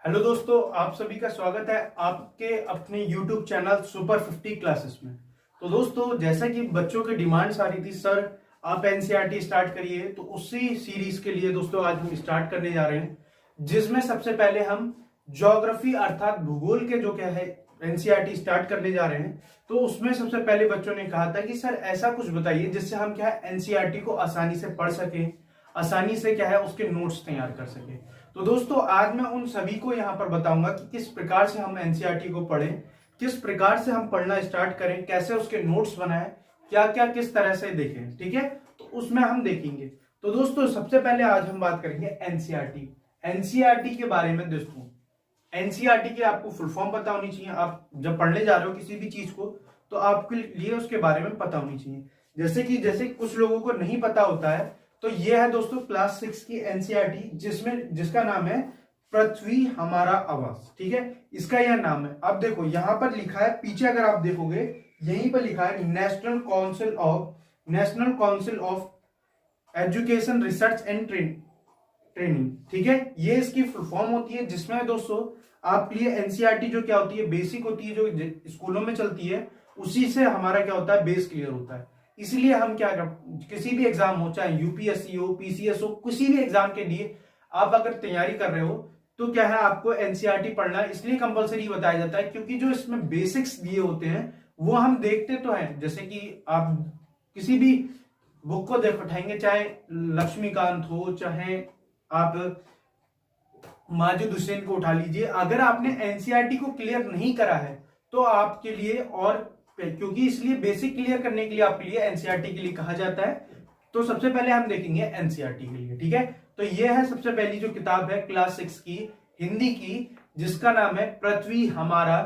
Hello दोस्तों, आप सभी का स्वागत है आपके अपने YouTube चैनल सुपर 50 क्लासेस में। तो दोस्तों, जैसा कि बच्चों की डिमांड्स आ रही थी, सर आप एनसीईआरटी स्टार्ट करिए, तो उसी सीरीज के लिए दोस्तों आज हम स्टार्ट करने जा रहे हैं, जिसमें सबसे पहले हम ज्योग्राफी अर्थात भूगोल के जो क्या है एनसीईआरटी स्टार्ट करने जा रहे हैं। तो उसमें सबसे पहले बच्चों ने कहा था कि सर ऐसा कुछ बताइए जिससे हम क्या है एनसीईआरटी को आसानी से पढ़ सकें, आसानी से क्या है उसके नोट्स तैयार कर सके। तो दोस्तों, आज मैं उन सभी को यहाँ पर बताऊंगा कि किस प्रकार से हम एनसीईआरटी को पढ़ें, किस प्रकार से हम पढ़ना स्टार्ट करें, कैसे उसके नोट्स बनाएं, क्या क्या किस तरह से देखें। ठीक है, तो उसमें हम देखेंगे। तो दोस्तों, सबसे पहले आज हम बात करेंगे एनसीईआरटी। एनसीईआरटी के बारे में दोस्तों, एनसीईआरटी की आपको फुल फॉर्म पता होनी चाहिए। आप जब पढ़ने जा रहे हो किसी भी चीज को, तो आपके लिए उसके बारे में पता होनी चाहिए। जैसे कुछ लोगों को नहीं पता होता है, तो ये है दोस्तों क्लास 6 की एनसीईआरटी, जिसका नाम है पृथ्वी हमारा आवास। ठीक है, इसका यह नाम है। अब देखो यहां पर लिखा है, पीछे अगर आप देखोगे यहीं पर लिखा है national council of education research and training. ठीक है, ये इसकी फुल फॉर्म होती है, जिसमें दोस्तों आपके लिए एनसीईआरटी जो क्या होती है, बेसिक होती है, जो स्कूलों में चलती है, उसी से हमारा क्या होता है, बेस क्लियर होता है। इसलिए हम क्या कर, किसी भी एग्जाम हो, चाहे यूपीएससी हो, पीसीएस हो, किसी भी एग्जाम के लिए आप अगर तैयारी कर रहे हो, तो क्या है आपको एनसीईआरटी पढ़ना इसलिए कंपलसरी बताया जाता है, क्योंकि जो इसमें बेसिक्स दिए होते हैं वो हम देखते तो हैं। जैसे कि आप किसी भी बुक को देख उठाएंगे, चाहे लक्ष्मीकांत हो, चाहे आप माजिद हुसैन को उठा लीजिए, अगर आपने एनसीईआरटी को क्लियर नहीं करा है तो आपके लिए, और क्योंकि इसलिए बेसिक क्लियर करने के लिए आपके लिए एनसीईआरटी के लिए कहा जाता है। तो सबसे पहले हम देखेंगे एनसीईआरटी के लिए। ठीक है, तो यह है सबसे पहली जो किताब है क्लास 6 की हिंदी की, जिसका नाम है पृथ्वी हमारा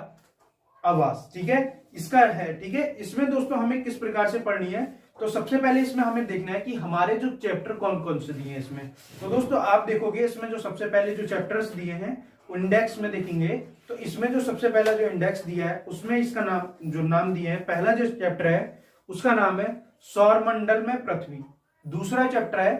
आवास। ठीक है, इसका है। ठीक है, इसमें दोस्तों हमें किस प्रकार से पढ़नी है, तो सबसे पहले इसमें हमें देखना है कि हमारे जो चैप्टर कौन कौन से दिए हैं इसमें। तो दोस्तों आप देखोगे इसमें जो सबसे पहले जो चैप्टर्स दिए हैं इंडेक्स में देखेंगे, तो इसमें जो सबसे पहला जो इंडेक्स दिया है उसमें इसका नाम दिया है, पहला जो चैप्टर है उसका नाम है सौरमंडल में पृथ्वी। दूसरा चैप्टर है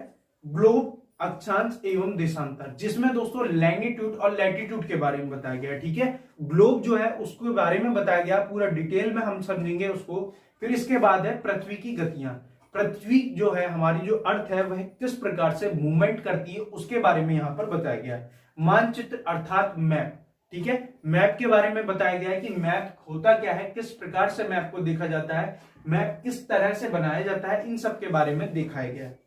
ग्लोब अक्षांश एवं देशांतर, जिसमें दोस्तों लैंगिट्यूड और लैटिट्यूड के बारे में बताया गया है। ठीक है, ग्लोब जो है उसके बारे में बताया गया, पूरा डिटेल में हम समझेंगे उसको। फिर इसके बाद है पृथ्वी की गतियां। पृथ्वी जो है हमारी जो अर्थ है वह किस प्रकार से मूवमेंट करती है उसके बारे में यहां पर बताया गया है। मानचित्र अर्थात मैप। ठीक है, मैप के बारे में बताया गया है कि मैप होता क्या है, किस प्रकार से मैप को देखा जाता है, मैप किस तरह से बनाया जाता है, इन सब के बारे में दिखाया गया है।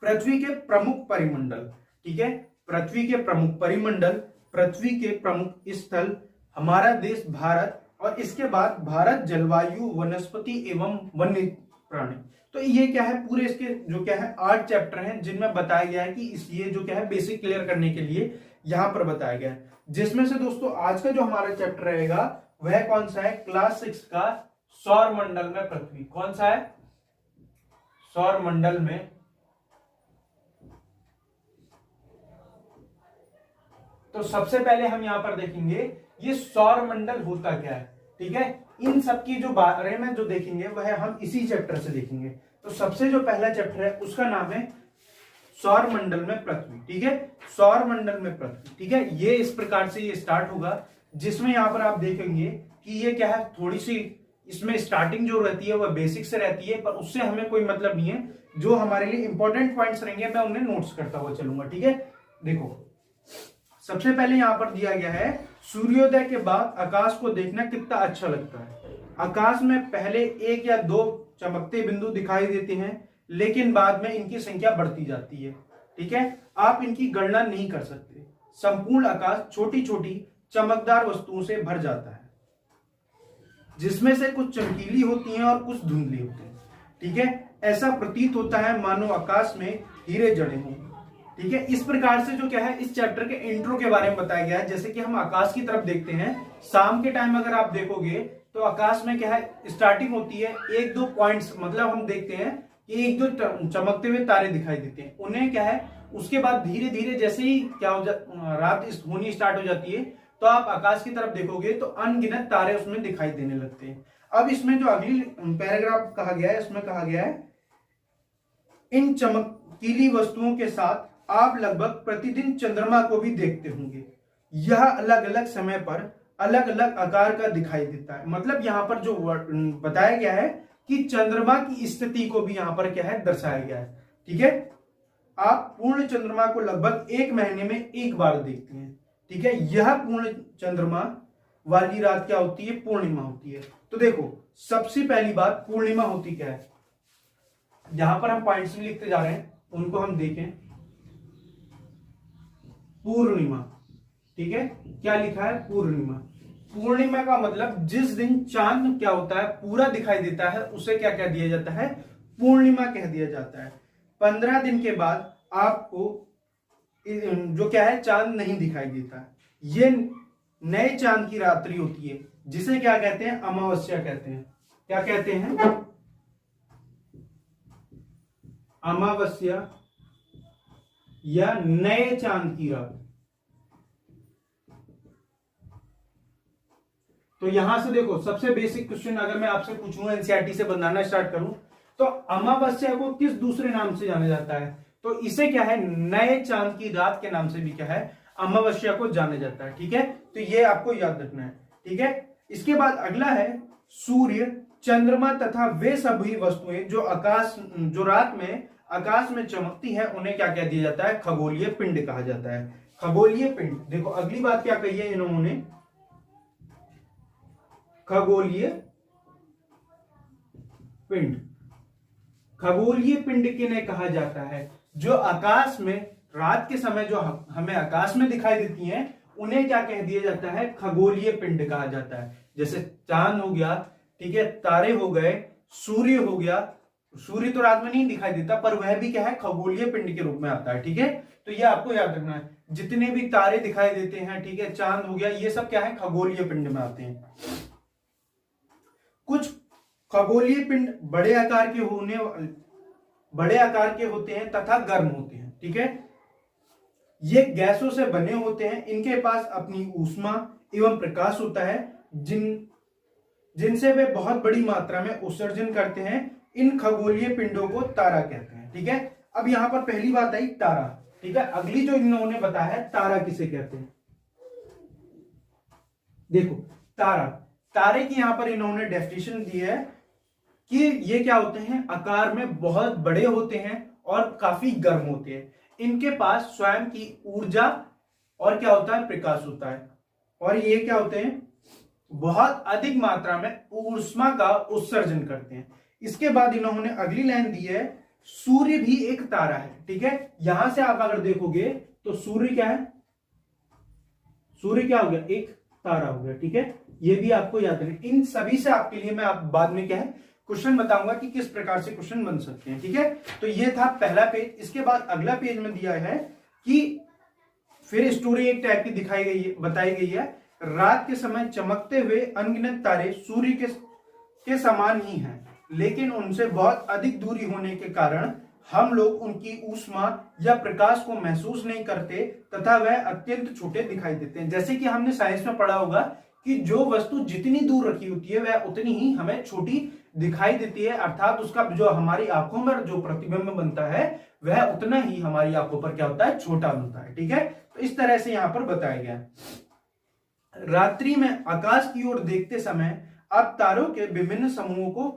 पृथ्वी के प्रमुख परिमंडल। ठीक है, पृथ्वी के प्रमुख परिमंडल, पृथ्वी के प्रमुख स्थल, हमारा देश भारत, और इसके बाद भारत, जलवायु, वनस्पति एवं वन्य प्राणी। तो ये क्या है, पूरे इसके जो क्या है 8 चैप्टर हैं, जिनमें बताया गया है कि ये जो क्या है बेसिक क्लियर करने के लिए यहां पर बताया गया है। जिसमें से दोस्तों आज का जो हमारा चैप्टर रहेगा वह कौन सा है, क्लास 6 का सौरमंडल में पृथ्वी। कौन सा है, सौरमंडल में। तो सबसे पहले हम यहां पर देखेंगे ये सौरमंडल होता क्या है। ठीक है, इन सब की जो बारे में जो देखेंगे वह हम इसी चैप्टर से देखेंगे। तो सबसे जो पहला चैप्टर है उसका नाम है सौरमंडल में पृथ्वी। ठीक है, सौरमंडल में पृथ्वी। ठीक है, ये इस प्रकार से ये स्टार्ट होगा, जिसमें यहां पर आप देखेंगे कि ये क्या है, थोड़ी सी इसमें स्टार्टिंग जो रहती है वह बेसिक से रहती है, पर उससे हमें कोई मतलब नहीं है। जो हमारे लिए इंपॉर्टेंट पॉइंट्स रहेंगे मैं उन्हें नोट्स करता हुआ चलूंगा। ठीक है, देखो सबसे पहले यहां पर दिया गया है सूर्योदय के बाद आकाश को देखना कितना अच्छा लगता है। आकाश में पहले 1 या 2 चमकते बिंदु दिखाई देते हैं, लेकिन बाद में इनकी संख्या बढ़ती जाती है। ठीक है, आप इनकी गणना नहीं कर सकते। संपूर्ण आकाश छोटी छोटी चमकदार वस्तुओं से भर जाता है, जिसमें से कुछ चमकीली होती हैं और कुछ धुंधली होती हैं। ठीक है, ऐसा प्रतीत होता है मानो आकाश में हीरे जड़े हों। ठीक है, इस प्रकार से जो क्या है इस चैप्टर के इंट्रो के बारे में बताया गया है। जैसे कि हम आकाश की तरफ देखते हैं, शाम के टाइम अगर आप देखोगे तो आकाश में क्या है स्टार्टिंग होती है 1-2 पॉइंट्स, मतलब हम देखते हैं कि 1-2 चमकते हुए तारे दिखाई देते हैं, उन्हें क्या है उसके बाद धीरे धीरे जैसे ही क्या हो रात होनी स्टार्ट हो जाती है, तो आप आकाश की तरफ देखोगे तो अनगिनत तारे उसमें दिखाई देने लगते हैं। अब इसमें जो अगली पैराग्राफ कहा गया है, इसमें कहा गया है इन चमकीली वस्तुओं के साथ आप लगभग प्रतिदिन चंद्रमा को भी देखते होंगे। यह अलग अलग समय पर अलग अलग आकार का दिखाई देता है। मतलब यहां पर जो बताया गया है कि चंद्रमा की स्थिति को भी यहां पर क्या है दर्शाया गया है। ठीक है, आप पूर्ण चंद्रमा को लगभग 1 महीने में एक बार देखते हैं। ठीक है, यह पूर्ण चंद्रमा वाली रात क्या होती है, पूर्णिमा होती है। तो देखो सबसे पहली बात पूर्णिमा होती क्या है, यहां पर हम पॉइंट्स में लिखते जा रहे हैं, उनको हम देखें। पूर्णिमा, ठीक है, क्या लिखा है, पूर्णिमा। पूर्णिमा का मतलब जिस दिन चांद क्या होता है पूरा दिखाई देता है उसे क्या कह दिया जाता है, पूर्णिमा कह दिया जाता है। 15 दिन के बाद आपको जो क्या है चांद नहीं दिखाई देता, ये नए चांद की रात्रि होती है, जिसे क्या कहते हैं, अमावस्या कहते हैं। क्या कहते हैं, अमावस्या या नए चांद की रात। तो यहां से देखो सबसे बेसिक क्वेश्चन अगर मैं आपसे पूछूं, एनसीईआरटी से बनाना स्टार्ट करूं, तो अमावस्या को किस दूसरे नाम से जाना जाता है, तो इसे क्या है, नए चांद की रात के नाम से भी क्या है, अमावस्या को जाना जाता है। ठीक है, तो ये आपको याद रखना है। ठीक है, इसके बाद अगला है सूर्य, चंद्रमा तथा वे सभी वस्तुएं जो रात में आकाश में चमकती है उन्हें क्या कह दिया जाता है, खगोलीय पिंड कहा जाता है। खगोलीय पिंड, देखो अगली बात क्या कही है इन्होंने, खगोलीय पिंड। खगोलीय पिंड किन्हें कहा जाता है, जो आकाश में रात के समय जो हमें आकाश में दिखाई देती हैं उन्हें क्या कह दिया जाता है, खगोलीय पिंड कहा जाता है। जैसे चांद हो गया, ठीक है, तारे हो गए, सूर्य हो गया। सूर्य तो रात में नहीं दिखाई देता पर वह भी क्या है, खगोलीय पिंड के रूप में आता है। ठीक है, तो ये आपको याद रखना है, जितने भी तारे दिखाई देते हैं, ठीक है, चांद हो गया, ये सब क्या है, खगोलीय पिंड में आते हैं। कुछ खगोलीय पिंड बड़े आकार के होते हैं तथा गर्म होते हैं। ठीक है, ये गैसों से बने होते हैं, इनके पास अपनी ऊष्मा एवं प्रकाश होता है, जिनसे वे बहुत बड़ी मात्रा में उत्सर्जन करते हैं। इन खगोलीय पिंडों को तारा कहते हैं। ठीक है, अब यहां पर पहली बात आई तारा। ठीक है, अगली जो इन्होंने बताया है तारा किसे कहते हैं, देखो तारे की यहां पर इन्होंने डेफिनेशन दी है कि ये क्या होते हैं, आकार में बहुत बड़े होते हैं और काफी गर्म होते हैं। इनके पास स्वयं की ऊर्जा और क्या होता है, प्रकाश होता है, और ये क्या होते हैं, बहुत अधिक मात्रा में ऊष्मा का उत्सर्जन करते हैं। इसके बाद इन्होंने अगली लाइन दी है, सूर्य भी एक तारा है। ठीक है, यहां से आप अगर देखोगे तो सूर्य क्या है, सूर्य क्या हो गया, एक तारा हो गया। ठीक है, ये भी आपको याद रखना। इन सभी से आपके लिए मैं आप बाद में क्या है क्वेश्चन बताऊंगा कि किस प्रकार से क्वेश्चन बन सकते हैं। ठीक है, तो ये था पहला पेज। इसके बाद अगला पेज में दिया है कि फिर स्टोरी एक टाइप की दिखाई गई है, बताई गई है, रात के समय चमकते हुए अनगिनत तारे सूर्य के समान ही हैं, लेकिन उनसे बहुत अधिक दूरी होने के कारण हम लोग उनकी ऊष्मा या प्रकाश को महसूस नहीं करते तथा वह अत्यंत छोटे दिखाई देते हैं। जैसे कि हमने साइंस में पढ़ा होगा कि जो वस्तु जितनी दूर रखी होती है वह उतनी ही हमें छोटी दिखाई देती है, अर्थात उसका जो हमारी आंखों में जो प्रतिबिंब बनता है वह उतना ही हमारी आंखों पर क्या होता है, छोटा बनता है। ठीक है, तो इस तरह से यहां पर बताया गया। रात्रि में आकाश की ओर देखते समय आप तारों के विभिन्न समूहों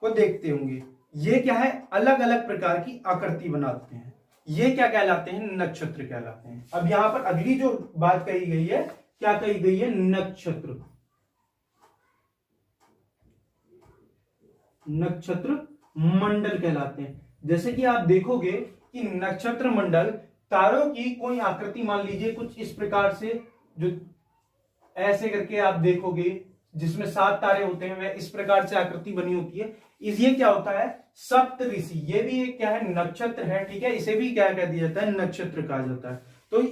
को देखते होंगे। ये क्या है, अलग अलग प्रकार की आकृति बनाते हैं। ये क्या कहलाते हैं, नक्षत्र कहलाते हैं। अब यहां पर अगली जो बात कही गई है, क्या कही गई है, नक्षत्र। नक्षत्र मंडल कहलाते हैं। जैसे कि आप देखोगे कि नक्षत्र मंडल तारों की कोई आकृति मान लीजिए कुछ इस प्रकार से, जो ऐसे करके आप देखोगे जिसमें 7 तारे होते हैं, वह इस प्रकार से आकृति बनी होती है। ये क्या होता है, सप्तऋषि। ये भी एक क्या है, नक्षत्र है। ठीक है, इसे भी क्या कह दिया जाता है, नक्षत्र कहा जाता है।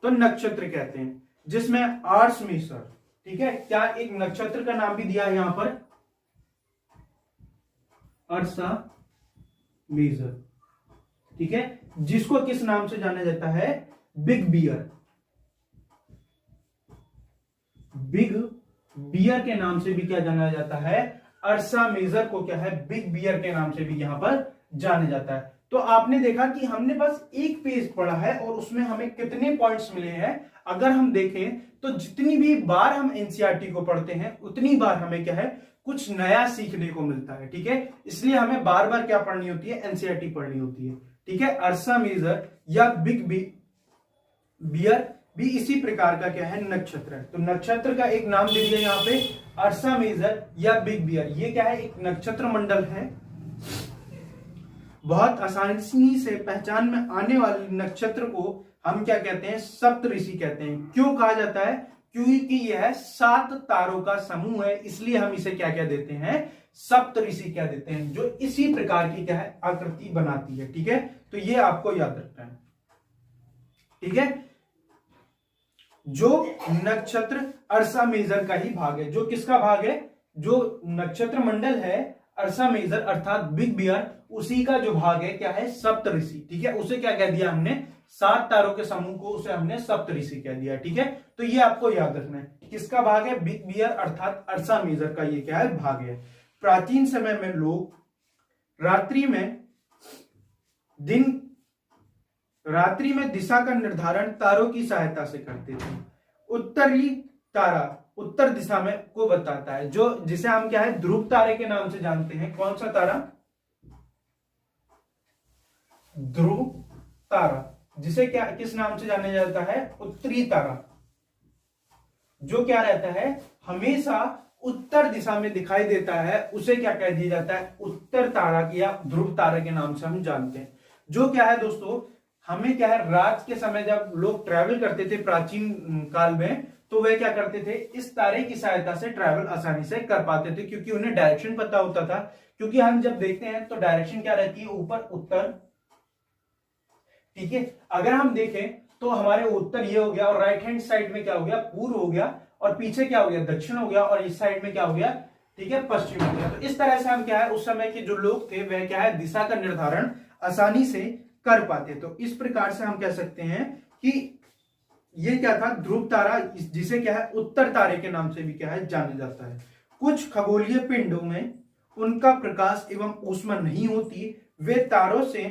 तो नक्षत्र कहते हैं, जिसमें आर्स मेसर, ठीक है, क्या एक नक्षत्र का नाम भी दिया है यहां पर, अर्सा मेजर। ठीक है, जिसको किस नाम से जाना जाता है, बिग बियर। बिग बियर के नाम से भी क्या जाना जाता है, अर्सा मेजर को क्या है, बिग बियर के नाम से भी यहां पर जाना जाता है। तो आपने देखा कि हमने बस एक पेज पढ़ा है और उसमें हमें कितने पॉइंट्स मिले हैं। अगर हम देखें तो जितनी भी बार हम एनसीईआरटी को पढ़ते हैं उतनी बार हमें क्या है, कुछ नया सीखने को मिलता है। ठीक है, इसलिए हमें बार बार क्या पढ़नी होती है, एनसीईआरटी पढ़नी होती है। ठीक है, अर्सा मेजर या बिग बियर भी इसी प्रकार का क्या है, नक्षत्र है। तो नक्षत्र का एक नाम दे दिया यहाँ पे, अर्सा मेजर या बिग बियर। ये क्या है, एक नक्षत्र मंडल है। बहुत आसानी से पहचान में आने वाले नक्षत्र को हम क्या कहते हैं, सप्तऋषि कहते हैं। क्यों कहा जाता है, क्योंकि यह 7 तारों का समूह है, इसलिए हम इसे क्या क्या देते हैं, सप्तऋषि क्या देते हैं, जो इसी प्रकार की क्या है, आकृति बनाती है। ठीक है, तो ये आपको याद रखना है। ठीक है, जो नक्षत्र अर्सा मेजर का ही भाग है। जो किसका भाग है, जो नक्षत्र मंडल है अर्सा मेजर अर्थात बिग बियर, उसी का जो भाग है क्या है, सप्तऋषि। ठीक है, उसे क्या कह दिया हमने, 7 तारों के समूह को उसे हमने सप्तऋषि कह दिया। ठीक है, तो ये आपको याद रखना है, किसका भाग है, बिग बियर अर्थात अर्सा मेजर का ये क्या है, भाग है। प्राचीन समय में लोग रात्रि में दिशा का निर्धारण तारों की सहायता से करते थे। उत्तरी तारा उत्तर दिशा में को बताता है, जो जिसे हम क्या है, ध्रुव तारे के नाम से जानते हैं। कौन सा तारा, ध्रुव तारा, जिसे क्या किस नाम से जाना जाता है, उत्तरी तारा, जो क्या रहता है, हमेशा उत्तर दिशा में दिखाई देता है, उसे क्या कह दिया जाता है, उत्तर तारा या ध्रुव तारा के नाम से हम जानते हैं। जो क्या है दोस्तों, हमें क्या है, रात के समय जब लोग ट्रैवल करते थे प्राचीन काल में, तो वे क्या करते थे, इस तारे की सहायता से ट्रैवल आसानी से कर पाते थे, क्योंकि उन्हें डायरेक्शन पता होता था। क्योंकि हम जब देखते हैं तो डायरेक्शन क्या रहती है, ऊपर उत्तर। ठीक है, अगर हम देखें तो हमारे उत्तर ये हो गया, और राइट हैंड साइड में क्या हो गया, पूर्व हो गया, और पीछे क्या हो गया, दक्षिण हो गया, और इस साइड में क्या हो गया, ठीक है, पश्चिम हो गया। तो इस तरह से हम क्या है, उस समय के जो लोग थे वह क्या है, दिशा का निर्धारण आसानी से कर पाते। तो इस प्रकार से हम कह सकते हैं कि ये क्या था, ध्रुव तारा, जिसे क्या है, उत्तर तारे के नाम से भी क्या है, जाना जाता है। कुछ खगोलीय पिंडों में उनका प्रकाश एवं ऊष्मा नहीं होती, वे तारों से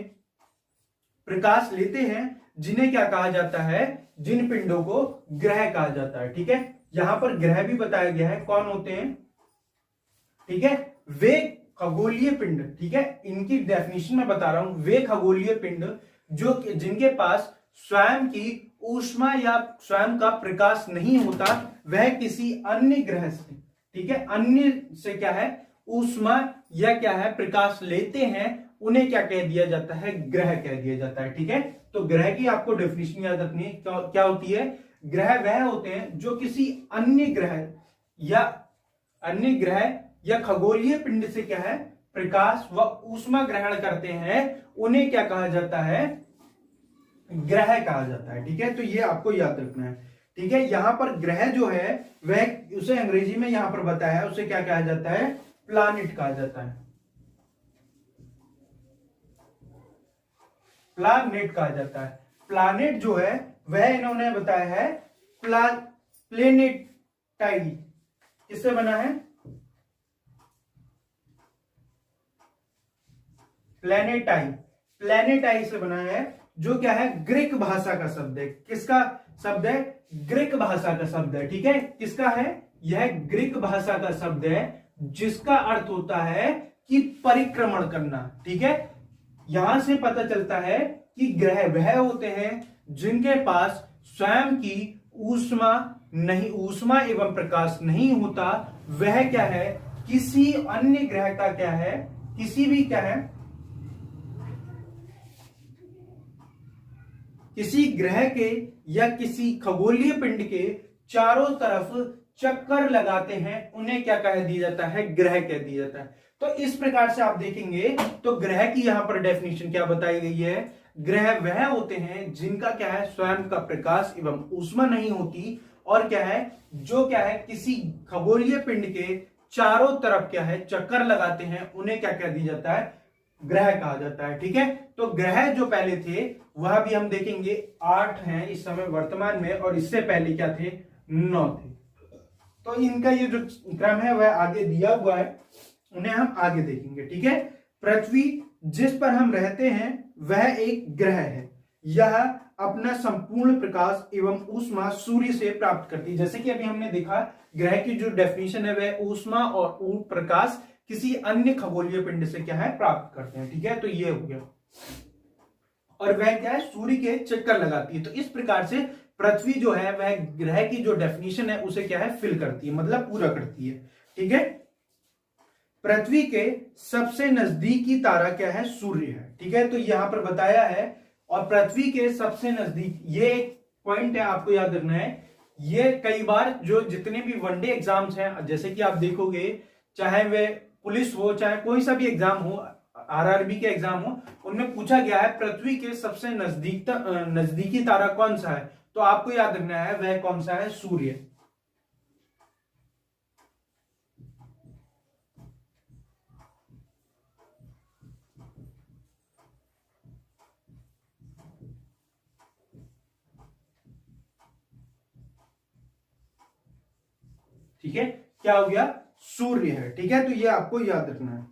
प्रकाश लेते हैं, जिन्हें क्या कहा जाता है, जिन पिंडों को ग्रह कहा जाता है। ठीक है, यहां पर ग्रह भी बताया गया है, कौन होते हैं, ठीक है, वे खगोलीय पिंड। ठीक है, इनकी डेफिनेशन में बता रहा हूं, वे खगोलीय पिंड जो जिनके पास स्वयं की ऊष्मा या स्वयं का प्रकाश नहीं होता, वह किसी अन्य ग्रह से, ठीक है, अन्य से क्या है, ऊष्मा या क्या है, प्रकाश लेते हैं, उन्हें क्या कह दिया जाता है, ग्रह कह दिया जाता है। ठीक है, तो ग्रह की आपको डेफिनेशन याद रखनी है, क्या होती है, ग्रह वह होते हैं जो किसी अन्य ग्रह या खगोलीय पिंड से क्या है, प्रकाश व ऊष्मा ग्रहण करते हैं, उन्हें क्या कहा जाता है, ग्रह कहा जाता है। ठीक है, तो ये आपको याद रखना है। ठीक है, यहां पर ग्रह जो है वह, उसे अंग्रेजी में यहां पर बताया है, उसे क्या कहा जाता है, प्लैनेट कहा जाता है, प्लैनेट कहा जाता है। प्लैनेट जो है वह इन्होंने बताया है प्लेनेटाई, किससे बना है, प्लेनेटाई से बना है, जो क्या है, ग्रीक भाषा का शब्द है। किसका शब्द है, ग्रीक भाषा का शब्द है। ठीक है, किसका है, यह ग्रीक भाषा का शब्द है, जिसका अर्थ होता है कि परिक्रमण करना। ठीक है, यहां से पता चलता है कि ग्रह वह होते हैं जिनके पास स्वयं की ऊष्मा एवं प्रकाश नहीं होता, वह क्या है, किसी अन्य ग्रह का क्या है, किसी भी क्या है, किसी ग्रह के या किसी खगोलीय पिंड के चारों तरफ चक्कर लगाते हैं, उन्हें क्या कह दिया जाता है, ग्रह कह दिया जाता है। तो इस प्रकार से आप देखेंगे तो ग्रह की यहां पर डेफिनेशन क्या बताई गई है, ग्रह वह होते हैं जिनका क्या है, स्वयं का प्रकाश एवं ऊष्मा नहीं होती, और क्या है, जो क्या है, किसी खगोलीय पिंड के चारों तरफ क्या है, चक्कर लगाते हैं, उन्हें क्या कह दिया जाता है, ग्रह कहा जाता है। ठीक है, तो ग्रह जो पहले थे वह भी हम देखेंगे 8 हैं इस समय वर्तमान में, और इससे पहले क्या थे, 9 थे। तो इनका ये जो क्रम है वह आगे दिया हुआ है, उन्हें हम आगे देखेंगे। ठीक है, पृथ्वी जिस पर हम रहते हैं वह एक ग्रह है। यह अपना संपूर्ण प्रकाश एवं ऊष्मा सूर्य से प्राप्त करती है। जैसे कि अभी हमने देखा, ग्रह की जो डेफिनेशन है वह ऊष्मा और प्रकाश किसी अन्य खगोलीय पिंड से क्या है, प्राप्त करते हैं। ठीक है, तो ये हो गया। और वह क्या है, सूर्य के चक्कर लगाती है। तो इस प्रकार से पृथ्वी जो है वह ग्रह की जो डेफिनेशन है उसे क्या है, फिल करती है, मतलब पूरा करती है। ठीक है, पृथ्वी के सबसे नजदीकी तारा क्या है, सूर्य है। ठीक है, तो यहां पर बताया है। और पृथ्वी के सबसे नजदीक, ये एक पॉइंट है आपको याद रखना है। ये कई बार जो जितने भी वनडे एग्जाम्स हैं, जैसे कि आप देखोगे, चाहे वे पुलिस हो, चाहे कोई सा भी एग्जाम हो, आरआरबी के एग्जाम हो, उनमें पूछा गया है पृथ्वी के सबसे नजदीकी तारा कौन सा है, तो आपको याद रखना है वह कौन सा है, सूर्य। ठीक है, क्या हो गया, सूर्य है। ठीक है, तो ये आपको याद रखना है।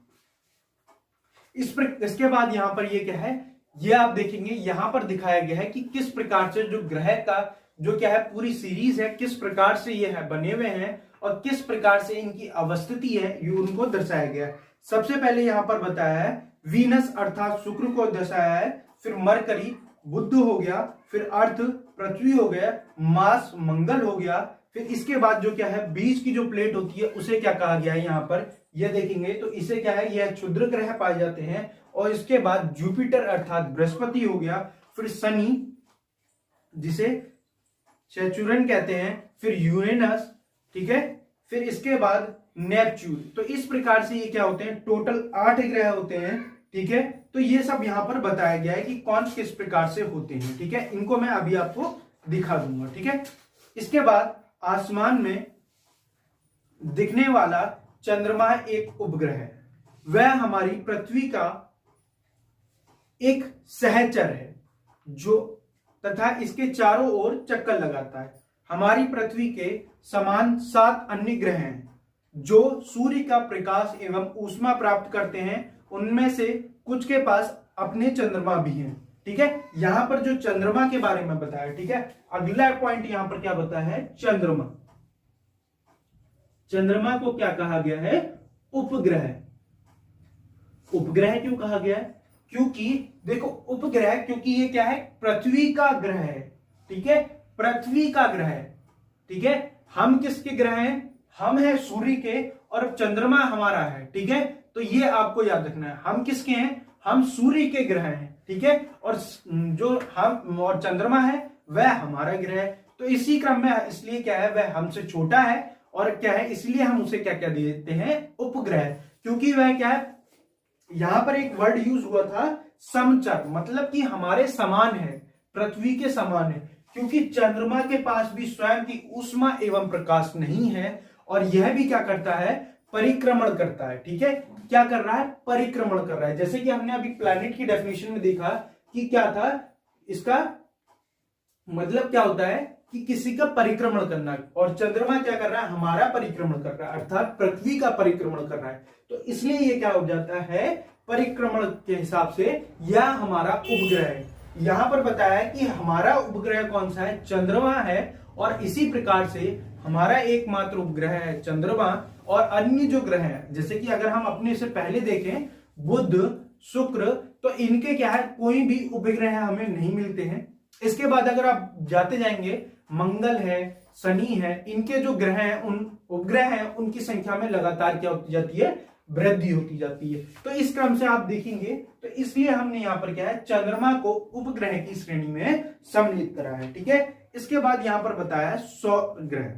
इसके बाद यहां पर ये क्या है, ये आप देखेंगे यहां पर दिखाया गया है कि किस प्रकार से जो ग्रह का जो क्या है पूरी सीरीज है, किस प्रकार से ये है बने हुए हैं और किस प्रकार से इनकी अवस्थिति है, ये उनको दर्शाया गया है। सबसे पहले यहां पर बताया है वीनस अर्थात शुक्र को दर्शाया है, फिर मरकरी बुध हो गया, फिर अर्थ पृथ्वी हो गया, मार्स मंगल हो गया, फिर इसके बाद जो क्या है बीच की जो प्लेट होती है उसे क्या कहा गया है, यहां पर ये देखेंगे तो इसे क्या है, यह क्षुद्र ग्रह पाए जाते हैं। और इसके बाद जुपिटर अर्थात बृहस्पति हो गया, फिर शनि जिसे सैचुरन कहते हैं, फिर यूरेनस, ठीक है, फिर इसके बाद नेपच्यून। तो इस प्रकार से ये क्या होते हैं, टोटल 8 ग्रह होते हैं। ठीक है, तो ये सब यहां पर बताया गया है कि कौन किस प्रकार से होते हैं। ठीक है, इनको मैं अभी आपको दिखा दूंगा। ठीक है, इसके बाद आसमान में दिखने वाला चंद्रमा एक उपग्रह है, वह हमारी पृथ्वी का एक सहचर है जो तथा इसके चारों ओर चक्कर लगाता है। हमारी पृथ्वी के समान 7 अन्य ग्रह हैं जो सूर्य का प्रकाश एवं ऊष्मा प्राप्त करते हैं। उनमें से कुछ के पास अपने चंद्रमा भी हैं। ठीक है, यहां पर जो चंद्रमा के बारे में बताया। ठीक है, अगला पॉइंट यहां पर क्या बताया है, चंद्रमा। चंद्रमा को क्या कहा गया है, उपग्रह। उपग्रह क्यों कहा गया है, क्योंकि देखो उपग्रह, क्योंकि ये क्या है, पृथ्वी का ग्रह है। ठीक है, पृथ्वी का ग्रह है। ठीक है, हम किसके ग्रह हैं, हम हैं सूर्य के, और चंद्रमा हमारा है। ठीक है, तो ये आपको याद रखना है, हम किसके हैं, हम सूर्य के ग्रह हैं। ठीक है, और जो हम और चंद्रमा है वह हमारा ग्रह है। तो इसी क्रम में इसलिए क्या है, वह हमसे छोटा है और क्या है, इसलिए हम उसे क्या क्या देते हैं, उपग्रह, क्योंकि वह क्या है, यहां पर एक वर्ड यूज हुआ था समचर, मतलब कि हमारे समान है, पृथ्वी के समान है, क्योंकि चंद्रमा के पास भी स्वयं की ऊष्मा एवं प्रकाश नहीं है और यह भी क्या करता है, परिक्रमण करता है। ठीक है, क्या कर रहा है, परिक्रमण कर रहा है। जैसे कि हमने अभी प्लैनेट की डेफिनेशन में देखा कि क्या था, इसका मतलब क्या होता है कि किसी का परिक्रमण करना, और चंद्रमा क्या कर रहा है, हमारा परिक्रमण कर रहा है, अर्थात पृथ्वी का परिक्रमण कर रहा है। तो इसलिए ये क्या हो जाता है, परिक्रमण के हिसाब से यह हमारा उपग्रह है। यहां पर बताया है कि हमारा उपग्रह कौन सा है, चंद्रमा है, और इसी प्रकार से हमारा एकमात्र उपग्रह है चंद्रमा। और अन्य जो ग्रह हैं, जैसे कि अगर हम अपने से पहले देखें बुध, शुक्र, तो इनके क्या है, कोई भी उपग्रह हमें नहीं मिलते हैं। इसके बाद अगर आप जाते जाएंगे, मंगल है, शनि है, इनके जो ग्रह हैं, उन उपग्रह हैं, उनकी संख्या में लगातार क्या होती जाती है, वृद्धि होती जाती है। तो इस क्रम से आप देखेंगे, तो इसलिए हमने यहां पर क्या है, चंद्रमा को उपग्रह की श्रेणी में सम्मिलित करा है। ठीक है, इसके बाद यहां पर बताया सौर ग्रह,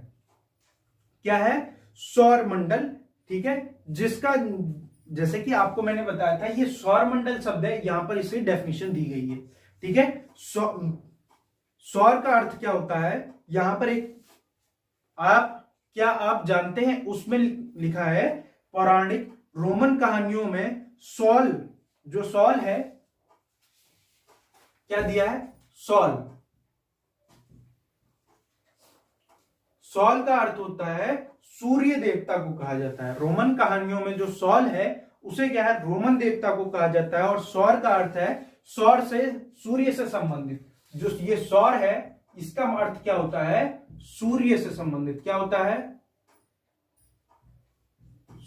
क्या है, सौर मंडल। ठीक है, जिसका जैसे कि आपको मैंने बताया था, ये सौर मंडल शब्द है, यहां पर इसे डेफिनेशन दी गई है। ठीक है, सौर का अर्थ क्या होता है, यहां पर एक आप जानते हैं, उसमें लिखा है पौराणिक रोमन कहानियों में सॉल, जो सॉल है, क्या दिया है, सॉल। सॉल का अर्थ होता है सूर्य देवता को कहा जाता है। रोमन कहानियों में जो सॉल है उसे क्या है, रोमन देवता को कहा जाता है। और सौर का अर्थ है सौर से, सूर्य से संबंधित। जो ये सौर है इसका अर्थ क्या होता है, सूर्य से संबंधित। क्या होता है,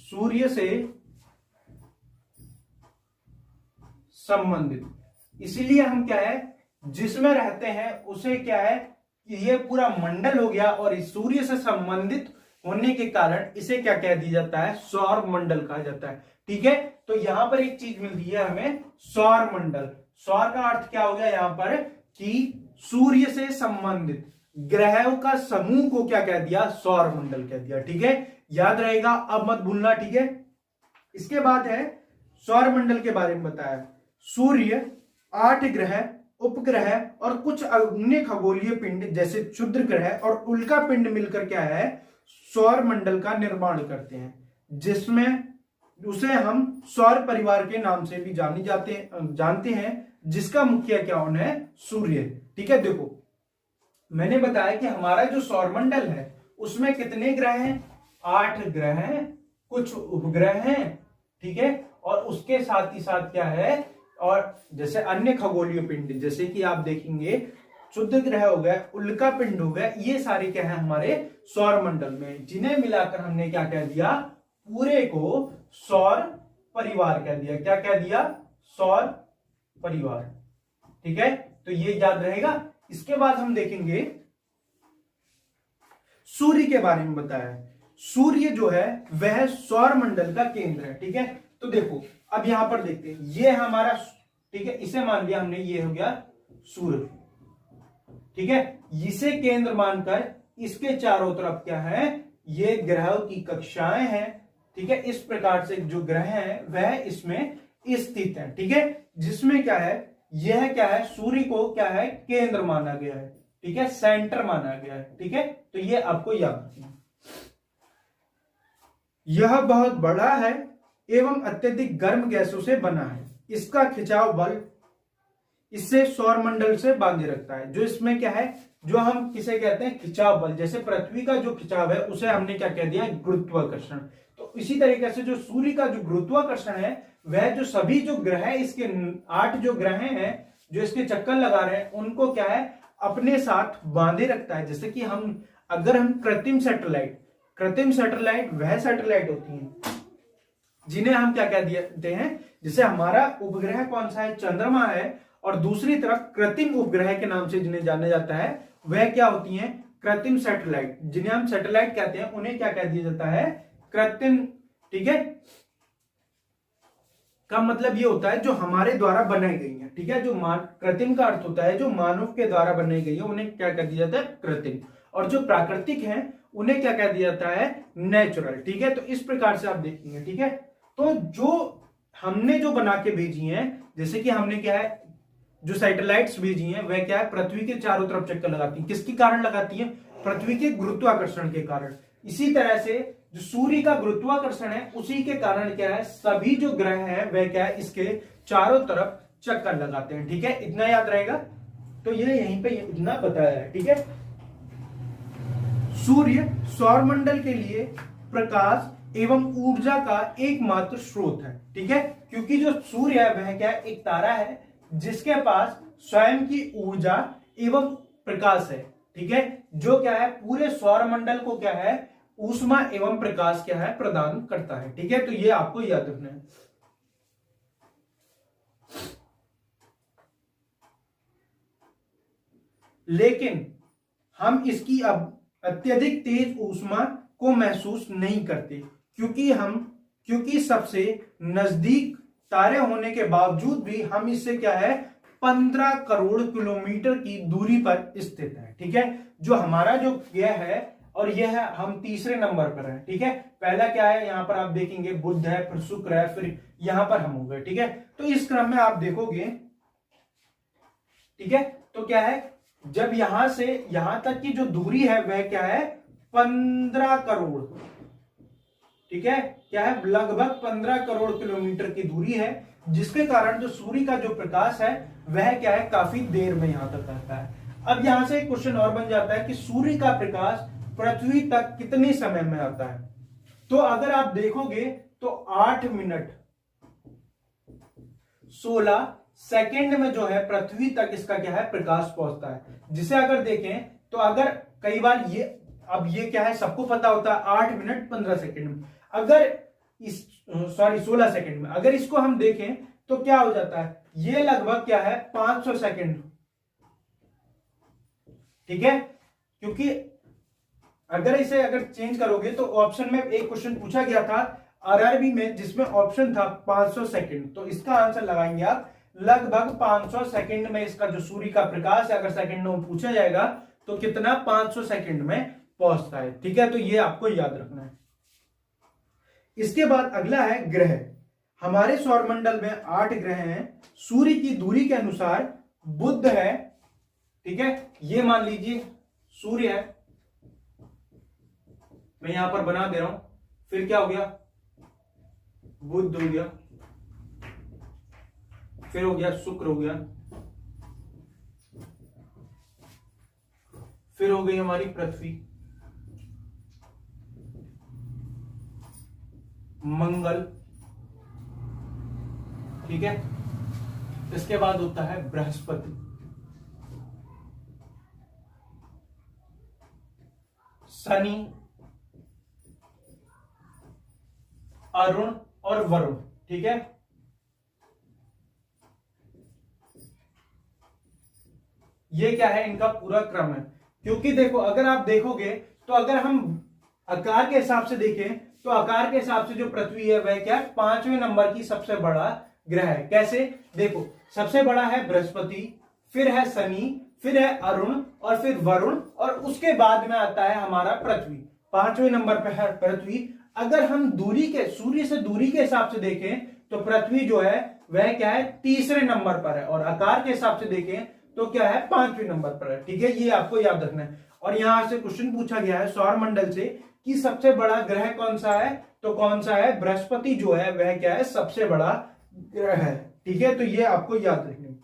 सूर्य से संबंधित। इसीलिए हम क्या है, जिसमें रहते हैं उसे क्या है कि ये पूरा मंडल हो गया, और इस सूर्य से संबंधित होने के कारण इसे क्या कह दिया जाता है, सौर मंडल कहा जाता है। ठीक है, तो यहां पर एक चीज मिलती है हमें, सौर मंडल। सौर का अर्थ क्या हो गया यहां पर कि सूर्य से संबंधित ग्रहों का समूह को क्या कह दिया, सौर मंडल कह दिया। ठीक है, याद रहेगा, अब मत भूलना। ठीक है, इसके बाद है सौर मंडल के बारे में बताया, सूर्य, 8 ग्रह, उपग्रह और कुछ अन्य खगोलीय पिंड जैसे क्षुद्र ग्रह और उल्का पिंड मिलकर क्या है, सौर मंडल का निर्माण करते हैं, जिसमें उसे हम सौर परिवार के नाम से भी जानते हैं, जिसका मुखिया क्या होना है, सूर्य। ठीक है, देखो मैंने बताया कि हमारा जो सौर मंडल है उसमें कितने ग्रह हैं, 8 ग्रह हैं, कुछ उपग्रह हैं। ठीक है, और उसके साथ ही साथ क्या है, और जैसे अन्य खगोलीय पिंड जैसे कि आप देखेंगे क्षुद्र ग्रह हो गए, उल्का पिंड हो गए, ये सारे क्या है हमारे सौर मंडल में, जिन्हें मिलाकर हमने क्या कह दिया, पूरे को सौर परिवार कह दिया। क्या कह दिया, सौर परिवार। ठीक है, तो ये याद रहेगा। इसके बाद हम देखेंगे सूर्य के बारे में बताया। सूर्य जो है वह सौर मंडल का केंद्र है। ठीक है, तो देखो अब यहां पर देखते हैं, ये हमारा, ठीक है, इसे मान लिया हमने, ये हो गया सूर्य। ठीक है, इसे केंद्र मानकर इसके चारों तरफ क्या है, ये ग्रहों की कक्षाएं हैं। ठीक है, इस प्रकार से जो ग्रह हैं वह इसमें स्थित है। ठीक है, जिसमें क्या है, यह क्या है, सूर्य को क्या है, केंद्र माना गया है। ठीक है, सेंटर माना गया है। ठीक है, तो ये आपको याद रखना। यह बहुत बड़ा है एवं अत्यधिक गर्म गैसों से बना है। इसका खिंचाव बल इससे सौर मंडल से बांधे रखता है। जो इसमें क्या है, जो हम किसे कहते हैं, खिंचाव बल। जैसे पृथ्वी का जो खिंचाव है उसे हमने क्या कह दिया, गुरुत्वाकर्षण। तो इसी तरीके से जो सूर्य का जो गुरुत्वाकर्षण है, वह जो सभी जो ग्रह है, इसके 8 जो ग्रह हैं जो इसके चक्कर लगा रहे हैं, उनको क्या है, अपने साथ बांधे रखता है। जैसे कि अगर हम कृत्रिम सैटेलाइट वह सैटेलाइट होती हैं जिन्हें हम क्या कह देते हैं, जैसे हमारा उपग्रह कौन सा है, चंद्रमा है, और दूसरी तरफ कृत्रिम उपग्रह के नाम से जिन्हें जाना जाता है वह क्या होती हैं, कृत्रिम सैटेलाइट। जिन्हें हम सैटेलाइट कहते हैं उन्हें क्या कह दिया जाता है, कृत्रिम। ठीक है, का मतलब ये होता है जो हमारे द्वारा बनाई गई है। ठीक है, जो कृत्रिम का अर्थ होता है जो मानव के द्वारा बनाई गई है, उन्हें क्या कह दिया जाता है, कृत्रिम। और जो प्राकृतिक है उन्हें क्या कह दिया जाता है, नेचुरल। ठीक है, तो इस प्रकार से आप देखेंगे। ठीक है, तो जो हमने जो बना के भेजी हैं, जैसे कि हमने क्या है, जो सैटेलाइट्स भेजी हैं वह क्या है, पृथ्वी के चारों तरफ चक्कर लगाती हैं। किसके कारण लगाती हैं, पृथ्वी के गुरुत्वाकर्षण के कारण। इसी तरह से जो सूर्य का गुरुत्वाकर्षण है उसी के कारण क्या है, सभी जो ग्रह हैं वह क्या है, इसके चारों तरफ चक्कर लगाते हैं। ठीक है, इतना याद रहेगा। तो ये यहीं पे इतना बताया है। ठीक है, सूर्य सौरमंडल के लिए प्रकाश एवं ऊर्जा का एकमात्र स्रोत है। ठीक है, क्योंकि जो सूर्य है वह क्या है, एक तारा है जिसके पास स्वयं की ऊर्जा एवं प्रकाश है। ठीक है, जो क्या है, पूरे सौरमंडल को क्या है, ऊष्मा एवं प्रकाश क्या है, प्रदान करता है। ठीक है, तो ये आपको याद रखना है। लेकिन हम इसकी अब अत्यधिक तेज ऊष्मा को महसूस नहीं करते, क्योंकि सबसे नजदीक तारे होने के बावजूद भी हम इससे क्या है, 15 करोड़ किलोमीटर की दूरी पर स्थित है। ठीक है, जो हमारा जो यह है, और यह है हम तीसरे नंबर पर है। ठीक है, पहला क्या है, यहां पर आप देखेंगे बुध है, फिर शुक्र है, फिर यहां पर हम हो गए। ठीक है, तो इस क्रम में आप देखोगे। ठीक है, तो क्या है, जब यहां से यहां तक की जो दूरी है वह क्या है, 15 करोड़। ठीक है, क्या है, लगभग 15 करोड़ किलोमीटर की दूरी है, जिसके कारण जो सूर्य का जो प्रकाश है वह क्या है, काफी देर में यहां तक आता है। अब यहां से एक क्वेश्चन और बन जाता है कि सूर्य का प्रकाश पृथ्वी तक कितने समय में आता है। तो अगर आप देखोगे तो 8 मिनट 16 सेकंड में जो है पृथ्वी तक इसका क्या है प्रकाश पहुंचता है। जिसे अगर देखें तो अगर कई बार ये, अब ये क्या है सबको पता होता है 8 मिनट 15 सेकंड में, अगर इस 16 सेकंड में, अगर इसको हम देखें तो क्या हो जाता है, ये लगभग क्या है 500 सेकंड। ठीक है, क्योंकि अगर इसे अगर चेंज करोगे तो ऑप्शन में एक क्वेश्चन पूछा गया था आरआरबी में जिसमें ऑप्शन था 500 सेकंड, तो इसका आंसर लगाएंगे आप लगभग 500 सेकंड में इसका जो सूर्य का प्रकाश है, अगर सेकंड में पूछा जाएगा तो कितना 500 सेकंड में पहुंचता है। ठीक है, तो ये आपको याद रखना है। इसके बाद अगला है ग्रह। हमारे सौरमंडल में 8 ग्रह हैं। सूर्य की दूरी के अनुसार बुध है, ठीक है, ये मान लीजिए सूर्य है, मैं यहां पर बना दे रहा हूं, फिर क्या हो गया बुध हो गया, फिर हो गया शुक्र हो गया, फिर हो गई हमारी पृथ्वी, मंगल, ठीक है, इसके बाद होता है बृहस्पति, शनि, अरुण और वरुण। ठीक है, ये क्या है इनका पूरा क्रम है। क्योंकि देखो अगर आप देखोगे तो अगर हम आकार के हिसाब से देखें तो आकार के हिसाब से जो पृथ्वी है वह क्या है 5वें नंबर की सबसे बड़ा ग्रह है। कैसे, देखो सबसे बड़ा है बृहस्पति, फिर है शनि, फिर है अरुण और फिर वरुण, और उसके बाद में आता है हमारा पृथ्वी। 5वें नंबर पर है पृथ्वी। अगर हम दूरी के, सूर्य से दूरी के हिसाब से देखें तो पृथ्वी जो है वह क्या है तीसरे नंबर पर है, और आकार के हिसाब से देखें तो क्या है 5वें नंबर पर है। ठीक है, ये आपको याद रखना है। और यहां से क्वेश्चन पूछा गया है सौरमंडल से कि सबसे बड़ा ग्रह कौन सा है, तो कौन सा है, बृहस्पति जो है वह क्या है सबसे बड़ा ग्रह है। ठीक है, तो ये आपको याद रखना है।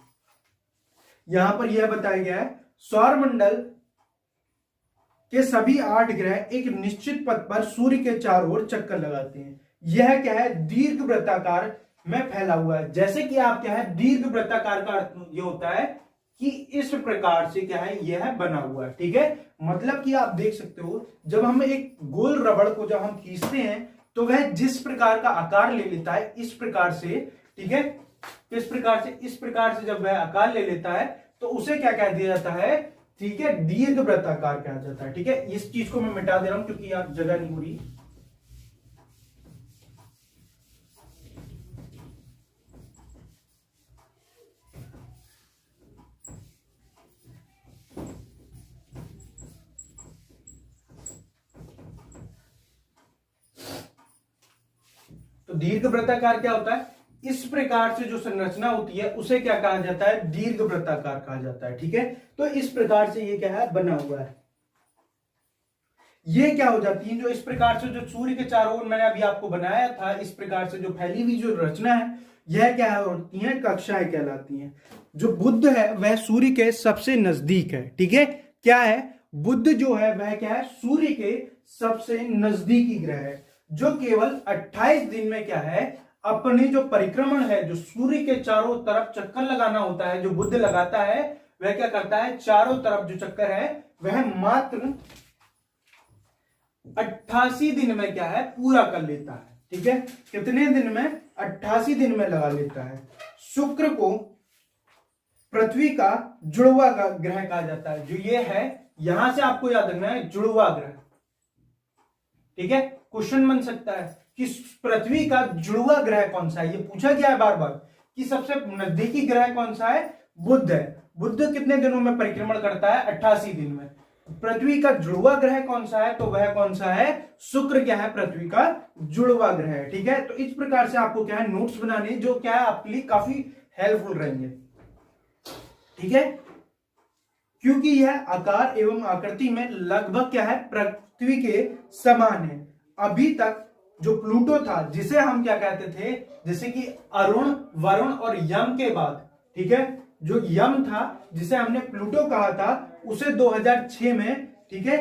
यहां पर यह बताया गया है सौरमंडल के सभी 8 ग्रह एक निश्चित पथ पर सूर्य के चारों ओर चक्कर लगाते हैं। यह क्या है दीर्घ वृत्ताकार में फैला हुआ है। जैसे कि आप क्या है दीर्घ वृत्ताकार का अर्थ ये होता है कि इस प्रकार से क्या है यह बना हुआ है। ठीक है, मतलब कि आप देख सकते हो जब हम एक गोल रबड़ को जब हम खींचते हैं तो वह जिस प्रकार का आकार ले लेता है इस प्रकार से, ठीक है, किस प्रकार से, इस प्रकार से जब वह आकार ले लेता है तो उसे क्या कह दिया जाता है, ठीक है, दीर्घ वृत्ताकार कहा जाता है। ठीक है, इस चीज को मैं मिटा दे रहा हूं क्योंकि यहां जगह नहीं हो रही। तो दीर्घ वृत्ताकार क्या होता है, इस प्रकार से जो संरचना होती है उसे क्या कहा जाता है, दीर्घ वृत्ताकार कहा जाता है। ठीक है, तो इस प्रकार से ये क्या है बना हुआ है। ये क्या हो जाती है, जो इस प्रकार से जो सूर्य के चारों ओर मैंने अभी आपको बनाया था, इस प्रकार से जो फैली हुई जो रचना है यह क्या होती है, कक्षाएं कहलाती हैं। जो बुध है वह सूर्य के सबसे नजदीक है। ठीक है, क्या है, बुध जो है वह क्या है सूर्य के सबसे नजदीकी ग्रह है, जो केवल 28 दिन में क्या है अपने जो परिक्रमण है, जो सूर्य के चारों तरफ चक्कर लगाना होता है, जो बुध लगाता है वह क्या करता है चारों तरफ जो चक्कर है वह मात्र 88 दिन में क्या है पूरा कर लेता है। ठीक है, कितने दिन में, 88 दिन में लगा लेता है। शुक्र को पृथ्वी का जुड़वा ग्रह कहा जाता है। जो ये है यहां से आपको याद रखना है जुड़वा ग्रह। ठीक है, क्वेश्चन बन सकता है कि पृथ्वी का जुड़वा ग्रह कौन सा है, ये पूछा गया है बार बार कि सबसे नजदीकी ग्रह कौन सा है, बुध है। बुध कितने दिनों में परिक्रमण करता है, 88 दिन में। पृथ्वी का जुड़वा ग्रह कौन सा है, तो वह कौन सा है, शुक्र क्या है पृथ्वी का जुड़वा ग्रह है। ठीक है, तो इस प्रकार से आपको क्या है नोट्स बनाने जो क्या है आपके लिए काफी हेल्पफुल रहेंगे। ठीक है, क्योंकि यह आकार एवं आकृति में लगभग क्या है पृथ्वी के समान है। अभी तक जो प्लूटो था जिसे हम क्या कहते थे, जैसे कि अरुण, वरुण और यम के बाद, ठीक है, जो यम था जिसे हमने प्लूटो कहा था उसे 2006 में, ठीक है,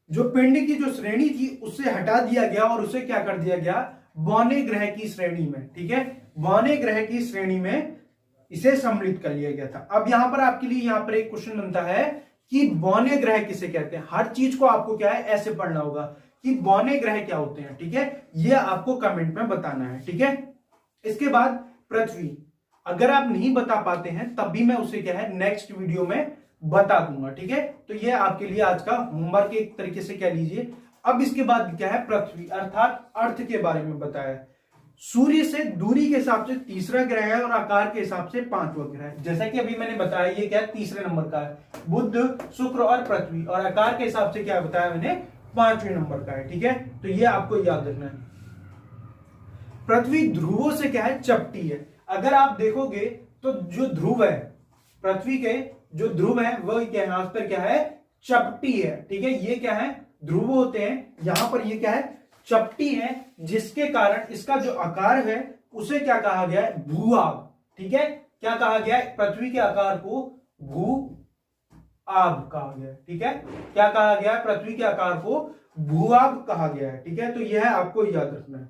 जो पिंड की जो श्रेणी थी उससे हटा दिया गया और उसे क्या कर दिया गया बौने ग्रह की श्रेणी में। ठीक है, बौने ग्रह की श्रेणी में इसे सम्मिलित कर लिया गया था। अब यहां पर आपके लिए यहां पर एक क्वेश्चन बनता है कि बौने ग्रह किसे कहते हैं। हर चीज को आपको क्या है ऐसे पढ़ना होगा कि बौने ग्रह क्या होते हैं, ठीक है, ये आपको कमेंट में बताना है, ठीक है। इसके बाद पृथ्वी, अगर आप नहीं बता पाते हैं तब भी मैं उसे क्या है नेक्स्ट वीडियो में बता दूंगा, ठीक है। तो ये आपके लिए आज का होमवर्क एक तरीके से कह लीजिए। अब इसके बाद क्या है, पृथ्वी अर्थात अर्थ के बारे में बताया। सूर्य से दूरी के हिसाब से तीसरा ग्रह है और आकार के हिसाब से पांचवा ग्रह है। जैसा कि अभी मैंने बताया ये क्या है, तीसरे नंबर का है, बुध, शुक्र और पृथ्वी, और आकार के हिसाब से क्या बताया मैंने, पांचवें नंबर का है, ठीक है। तो ये आपको याद रखना है। पृथ्वी ध्रुवों से क्या है, चपटी है। अगर आप देखोगे तो जो ध्रुव है, पृथ्वी के जो ध्रुव है वह क्या है, यहां पर क्या है, चपटी है, ठीक है। ये क्या है, ध्रुव होते हैं, यहां पर ये क्या है, चपटी है, जिसके कारण इसका जो आकार है उसे क्या कहा गया है, भू-आब, ठीक है। क्या कहा गया है, पृथ्वी के आकार को भू-आब कहा गया है, ठीक है। क्या कहा गया है, पृथ्वी के आकार को भू-आब कहा गया है, ठीक है। तो यह आपको याद रखना है।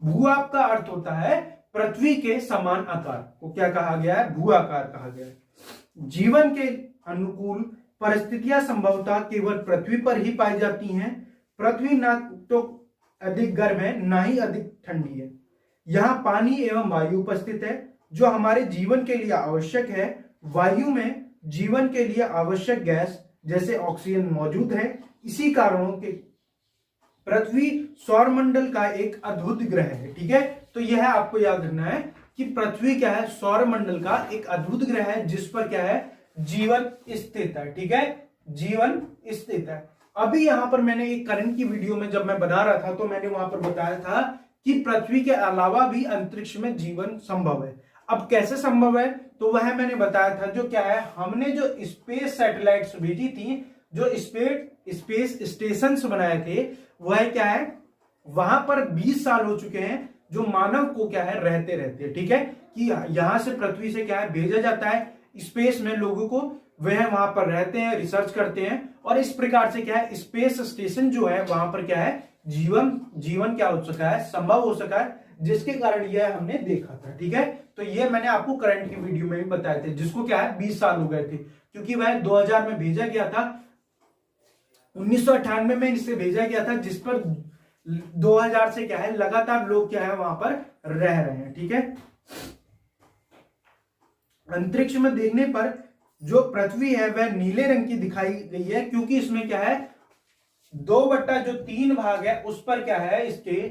भू-आब का अर्थ होता है पृथ्वी के समान आकार को क्या कहा गया है, भू आकार कहा गया है। जीवन के अनुकूल परिस्थितियां संभवतः केवल पृथ्वी पर ही पाई जाती हैं। पृथ्वी ना तो अधिक गर्म है ना ही अधिक ठंडी है। यहाँ पानी एवं वायु उपस्थित है जो हमारे जीवन के लिए आवश्यक है। वायु में जीवन के लिए आवश्यक गैस जैसे ऑक्सीजन मौजूद है। इसी कारणों के पृथ्वी सौरमंडल का एक अद्भुत ग्रह है, ठीक है। तो यह आपको याद रखना है कि पृथ्वी क्या है, सौरमंडल का एक अद्भुत ग्रह है जिस पर क्या है, जीवन स्थित है, ठीक है, जीवन स्थित है। अभी यहां पर मैंने एक करंट की वीडियो में जब मैं बना रहा था तो मैंने वहां पर बताया था कि पृथ्वी के अलावा भी अंतरिक्ष में जीवन संभव है। अब कैसे संभव है, तो वह मैंने बताया था, जो क्या है, हमने जो स्पेस सैटेलाइट्स भेजी थी, जो स्पेस स्टेशन बनाए थे, वह क्या है, वहां पर 20 साल हो चुके हैं जो मानव को क्या है रहते, ठीक है, कि यहां से पृथ्वी से क्या है भेजा जाता है स्पेस में लोगों को, वह वहां पर रहते हैं, रिसर्च करते हैं, और इस प्रकार से क्या है, स्पेस स्टेशन जो है वहां पर क्या है, जीवन क्या हो सका है, संभव हो सका है, जिसके कारण यह हमने देखा था, ठीक है। तो ये मैंने आपको करंट की वीडियो में भी बताए थे, जिसको क्या है 20 साल हो गए थे, क्योंकि वह 2000 में भेजा गया था, 1998 में इसे भेजा गया था, जिस पर 2000 से क्या है लगातार लोग क्या है वहां पर रह रहे हैं, ठीक है। अंतरिक्ष में देखने पर जो पृथ्वी है वह नीले रंग की दिखाई गई है, क्योंकि इसमें क्या है 2/3 भाग है, उस पर क्या है, इसके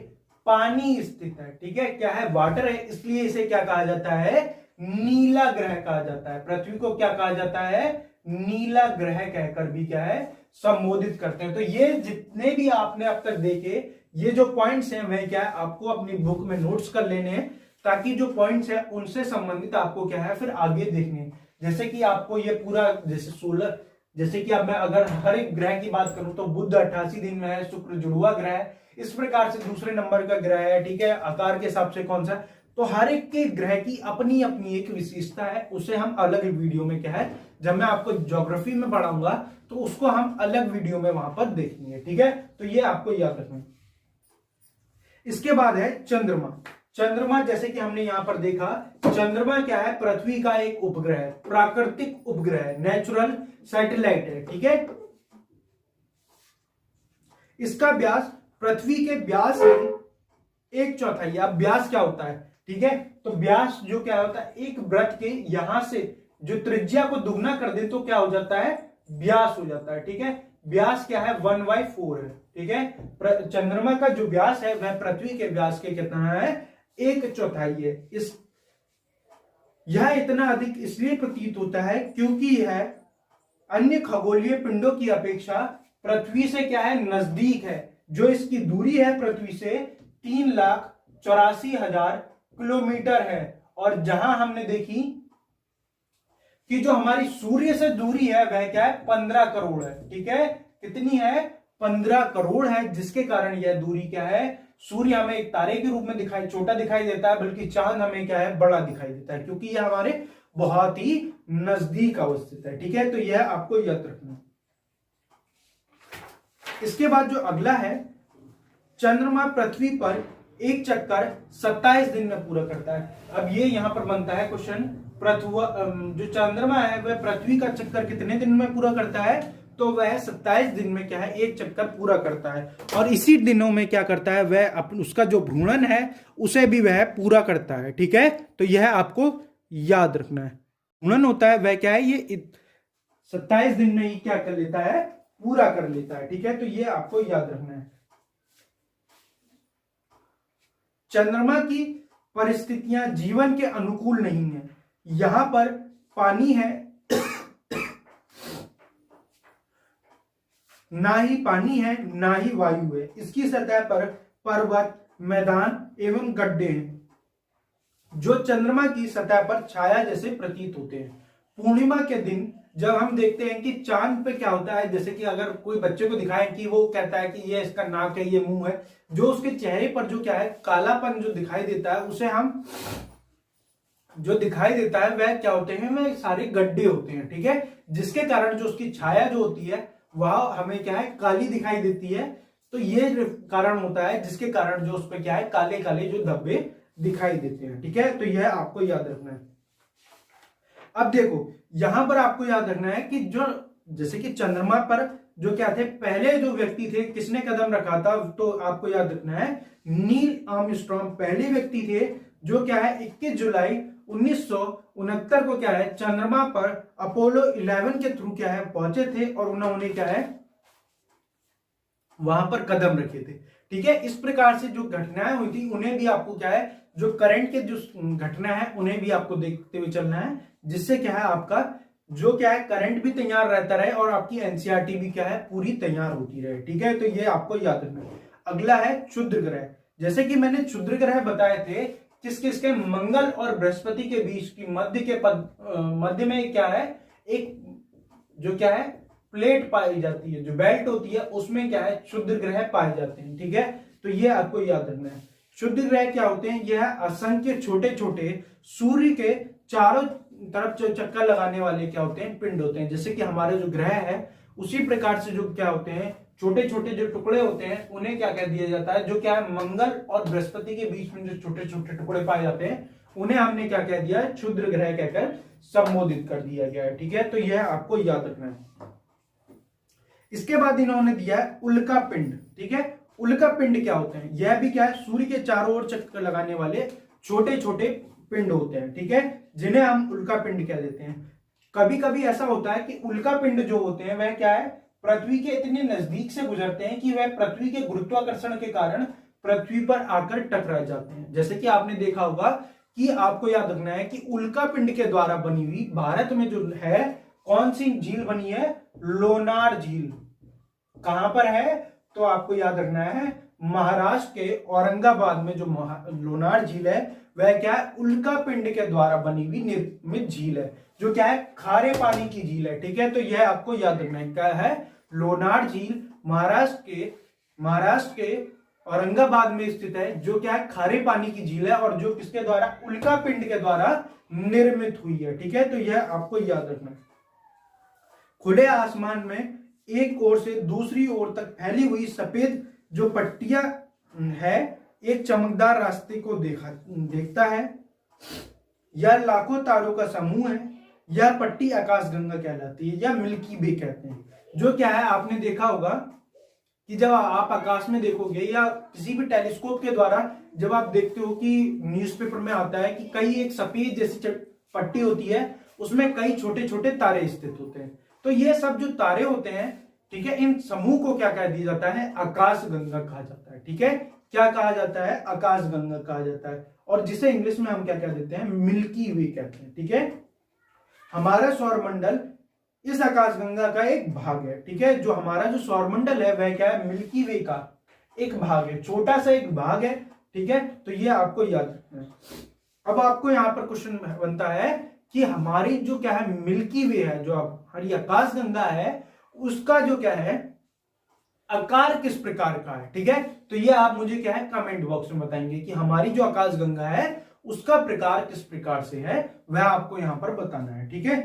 पानी स्थित है, ठीक है, क्या है, वाटर है, इसलिए इसे क्या कहा जाता है, नीला ग्रह कहा जाता है। पृथ्वी को क्या कहा जाता है, नीला ग्रह कहकर भी क्या है संबोधित करते हैं। तो ये जितने भी आपने अब तक देखे, ये जो पॉइंट्स हैं वह क्या है आपको अपनी बुक में नोट्स कर लेने हैं, ताकि जो पॉइंट्स हैं उनसे संबंधित आपको क्या है फिर आगे देखने हैं। जैसे कि आपको ये पूरा, जैसे सोलर, जैसे कि अब मैं अगर हर एक ग्रह की बात करूं तो बुध 88 दिन में है, शुक्र जुड़वा ग्रह है, इस प्रकार से दूसरे नंबर का ग्रह है, ठीक है, आकार के हिसाब से कौन सा, तो हर एक के ग्रह की अपनी अपनी एक विशेषता है, उसे हम अलग वीडियो में क्या है, जब मैं आपको ज्योग्राफी में पढ़ाऊंगा तो उसको हम अलग वीडियो में वहां पर देखेंगे, ठीक है। तो ये आपको याद रखना है। इसके बाद है चंद्रमा। चंद्रमा जैसे कि हमने यहां पर देखा, चंद्रमा क्या है, पृथ्वी का एक उपग्रह है, प्राकृतिक उपग्रह है, नेचुरल सैटेलाइट है, ठीक है। इसका व्यास पृथ्वी के व्यास में 1/4। अब व्यास क्या होता है, ठीक है, तो व्यास जो क्या होता है, एक वृत्त के यहां से जो त्रिज्या को दुगना कर दे तो क्या हो जाता है, व्यास हो जाता है, ठीक है। व्यास क्या है 1/4 है, ठीक है। चंद्रमा का जो व्यास है वह पृथ्वी के व्यास के कितना है, 1/4 है। यह इतना अधिक इसलिए प्रतीत होता है क्योंकि यह अन्य खगोलीय पिंडों की अपेक्षा पृथ्वी से क्या है नजदीक है। जो इसकी दूरी है पृथ्वी से 3,84,000 किलोमीटर है, और जहां हमने देखी कि जो हमारी सूर्य से दूरी है वह क्या है 15 करोड़ है, ठीक है, कितनी है 15 करोड़ है, जिसके कारण यह दूरी क्या है, सूर्य हमें एक तारे के रूप में छोटा दिखाई देता है, बल्कि चांद हमें क्या है बड़ा दिखाई देता है, क्योंकि यह हमारे बहुत ही नजदीक अवस्थित है, ठीक है। तो यह आपको याद रखना। इसके बाद जो अगला है, चंद्रमा पृथ्वी पर एक चक्कर 27 दिन में पूरा करता है। अब ये यहाँ पर बनता है क्वेश्चन, पृथ्वी जो चंद्रमा है वह पृथ्वी का चक्कर कितने दिन में पूरा करता है, तो वह 27 दिन में क्या है एक चक्कर पूरा करता है। और इसी दिनों में क्या करता है वह उसका जो भ्रूणन है उसे भी वह पूरा करता है। ठीक है, तो यह आपको याद रखना है। भ्रूणन होता है वह क्या है, ये 27 दिन में ही क्या कर लेता है, पूरा कर लेता है। ठीक है, तो ये आपको याद रखना है। चंद्रमा की परिस्थितियां जीवन के अनुकूल नहीं है। यहां पर पानी है ना ही पानी है ना ही वायु है। इसकी सतह पर पर्वत, मैदान एवं गड्ढे हैं जो चंद्रमा की सतह पर छाया जैसे प्रतीत होते हैं। पूर्णिमा के दिन जब हम देखते हैं कि चांद पे क्या होता है, जैसे कि अगर कोई बच्चे को दिखाए कि वो कहता है कि ये इसका नाक है, ये मुंह है, जो उसके चेहरे पर जो क्या है कालापन जो दिखाई देता है उसे हम जो दिखाई देता है वह क्या होते हैं, वह सारे गड्ढे होते हैं। ठीक है, जिसके कारण जो उसकी छाया जो होती है वह हमें क्या है काली दिखाई देती है। तो ये कारण होता है जिसके कारण जो उस पर क्या है काले काले जो धब्बे दिखाई देते हैं। ठीक है, तो यह आपको याद रखना है। अब देखो यहां पर आपको याद रखना है कि जो जैसे कि चंद्रमा पर जो क्या थे पहले जो व्यक्ति थे किसने कदम रखा था, तो आपको याद रखना है नील आर्मस्ट्रांग पहले व्यक्ति थे जो क्या है 21 जुलाई 1969 को क्या है चंद्रमा पर अपोलो 11 के थ्रू क्या है पहुंचे थे और उन्होंने क्या है वहां पर कदम रखे थे। ठीक है, इस प्रकार से जो घटनाएं हुई थी उन्हें भी आपको क्या है जो करंट के जो घटना है उन्हें भी आपको देखते हुए चलना है, जिससे क्या है आपका जो क्या है करंट भी तैयार रहता रहे और आपकी एनसीईआरटी भी क्या है पूरी तैयार होती रहे। ठीक है, तो ये आपको याद रखना है। अगला है क्षुद्र ग्रह। जैसे कि मैंने क्षुद्र ग्रह बताए थे किस किसके, मंगल और बृहस्पति के बीच की मध्य में क्या है एक जो क्या है प्लेट पाई जाती है, जो बेल्ट होती है उसमें क्या है क्षुद्र ग्रह पाए जाते हैं। ठीक है, तो ये आपको याद रखना है। क्षुद्र ग्रह क्या होते हैं, यह असंख्य छोटे छोटे सूर्य के चारों तरफ जो चक्कर लगाने वाले क्या होते हैं पिंड होते हैं। जैसे कि हमारे जो ग्रह है उसी प्रकार से जो क्या होते हैं छोटे छोटे जो टुकड़े होते हैं उन्हें क्या कह दिया जाता है, जो क्या है मंगल और बृहस्पति के बीच में जो छोटे छोटे टुकड़े पाए जाते हैं उन्हें हमने क्या कह दिया है क्षुद्र ग्रह कहकर संबोधित कर दिया गया है। ठीक है, तो यह आपको याद रखना है। इसके बाद इन्होंने दिया है उल्का पिंड। ठीक है, उल्का पिंड क्या होते हैं, यह भी क्या है सूर्य के चारों ओर चक्कर लगाने वाले छोटे छोटे पिंड होते हैं। ठीक है, जिन्हें हम उल्का पिंड कह देते हैं। कभी कभी ऐसा होता है कि उल्का पिंड जो होते हैं वह क्या है पृथ्वी के इतने नजदीक से गुजरते हैं कि वह पृथ्वी के गुरुत्वाकर्षण के कारण पृथ्वी पर आकर टकरा जाते हैं। जैसे कि आपने देखा होगा कि आपको याद रखना है कि उल्का पिंड के द्वारा बनी हुई भारत में जो है कौन सी झील बनी है, लोनार झील। कहां पर है, तो आपको याद रखना है महाराष्ट्र के औरंगाबाद में जो लोनार झील है वह क्या है उल्का पिंड के द्वारा बनी हुई निर्मित झील है, जो क्या है खारे पानी की झील है। ठीक है, तो यह आपको याद रखना है क्या है लोनार झील महाराष्ट्र के औरंगाबाद में स्थित है, जो क्या है खारे पानी की झील है और जो किसके द्वारा उल्का पिंड के द्वारा निर्मित हुई है। ठीक है, तो यह आपको याद रखना है। खुले आसमान में एक ओर से दूसरी ओर तक फैली हुई सफेद जो पट्टियां है एक चमकदार रास्ते को देखता है। यह लाखों तारों का समूह है। यह पट्टी आकाशगंगा कहलाती है या मिल्की वे कहते हैं। जो क्या है आपने देखा होगा कि जब आप आकाश में देखोगे या किसी भी टेलीस्कोप के द्वारा जब आप देखते हो कि न्यूज़पेपर में आता है कि कई एक सफेद जैसी पट्टी होती है उसमें कई छोटे छोटे तारे स्थित होते हैं। तो ये सब जो तारे होते हैं ठीक है इन समूह को क्या कह दिया जाता है आकाशगंगा कहा जाता है। ठीक है, क्या कहा जाता है आकाशगंगा कहा जाता है, और जिसे इंग्लिश में हम क्या कह देते हैं मिल्की वे कहते हैं। ठीक है, हमारा सौरमंडल इस आकाशगंगा का एक भाग है। ठीक है, जो हमारा जो सौरमंडल है वह क्या है मिल्की वे का एक भाग है, छोटा सा एक भाग है। ठीक है, तो ये आपको याद रखना है। अब आपको यहां पर क्वेश्चन बनता है कि हमारी जो क्या है मिल्की वे है, जो हमारी आकाशगंगा है उसका जो क्या है आकार किस प्रकार का है। ठीक है, तो ये आप मुझे क्या है कमेंट बॉक्स में बताएंगे कि हमारी जो आकाशगंगा है उसका प्रकार किस प्रकार से है, वह आपको यहां पर बताना है। ठीक है,